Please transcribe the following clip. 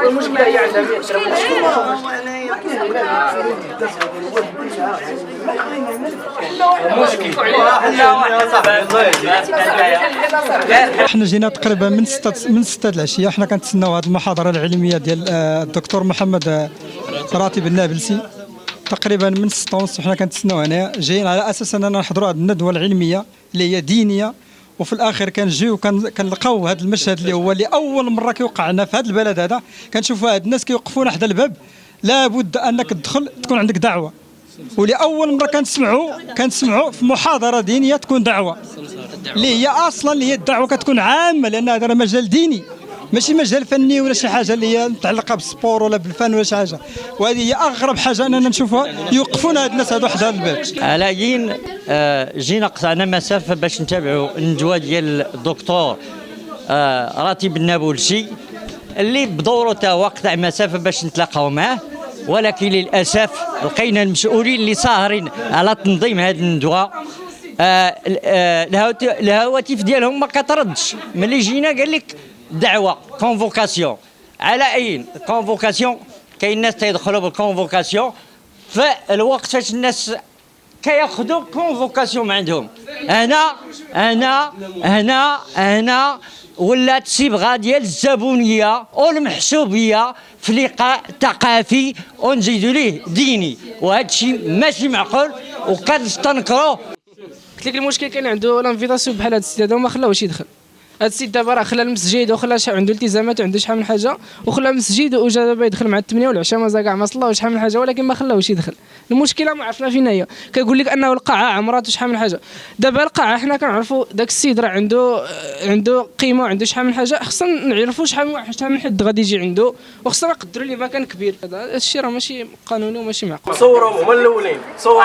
المشكلة هي عندها احنا جينا تقريبا من 6 العشيه، احنا كنتسناو هذه المحاضره العلميه ديال الدكتور محمد راتب النابلسي تقريبا من 6:30. حنا كنتسناو هنا جايين على اساس اننا نحضروا هذه الندوه العلميه اللي هي دينيه، وفي الاخر كنجيو كنلقاو هذا المشهد اللي هو لاول مره كيوقع لنا في هذا البلد هذا. كنشوفوا هاد الناس كيوقفون حدا الباب، لابد انك تدخل تكون عندك دعوه، ولاول مره كنسمعوا في محاضره دينيه تكون دعوه اللي هي اصلا اللي هي الدعوه كتكون عامه، لان هذا مجال ديني ماشي مجال فني ولا شي حاجه اللي هي متعلقه بالسبور ولا بالفن ولا شي حاجه. وهذه هي اغرب حاجه اننا نشوفها، يوقفون هاد الناس هادو حدا الباب. علاين جينا قطعنا مسافه باش نتابعوا الندوه ديال الدكتور راتب النابلسي اللي بدورو تا هو قطع مسافه باش نتلاقاو معاه، ولكن للاسف لقينا المسؤولين اللي ساهرين على تنظيم هذه الندوه الهواتف ديالهم ما كتردش. ملي جينا قال لك دعوه كونفوكاسيون، على اين كونفوكاسيون؟ كاين ناس تيدخلوا بالكونفوكاسيون في الوقت فاش الناس كياخذوا كونفوكاسيون من عندهم. هنا ولات صبغه ديال الزبونيه والمحسوبيه في لقاء ثقافي ونزيدوا ليه ديني، وهذا الشيء ماشي معقول وكنستنكروه. قلت لك المشكل كان عنده لانفيتاسيون بحال هذا السيد هذا وما خلاوش يدخل. هذا السيد دابا راه خلى المسجد وخلى عنده التزامات وعنده شحال من حاجه، وخلى المسجد وجا دابا يدخل مع 8 والعشاء مازال كاع ما صلى وشحال من حاجه، ولكن ما خلاوش يدخل. المشكله ما عرفنا فين هي. كيقول لك انه القاعه عمرات وشحال من حاجه. دابا القاعه حنا كنعرفوا داك السيد راه عنده قيمه وعنده شحال من حاجه، خصنا نعرفوا شحال من حد غادي يجي عنده، وخصنا نقدروا ليه مكان كبير. هذا الشيء راه ماشي قانوني وماشي معقول. صوروا هما الاولين صوروا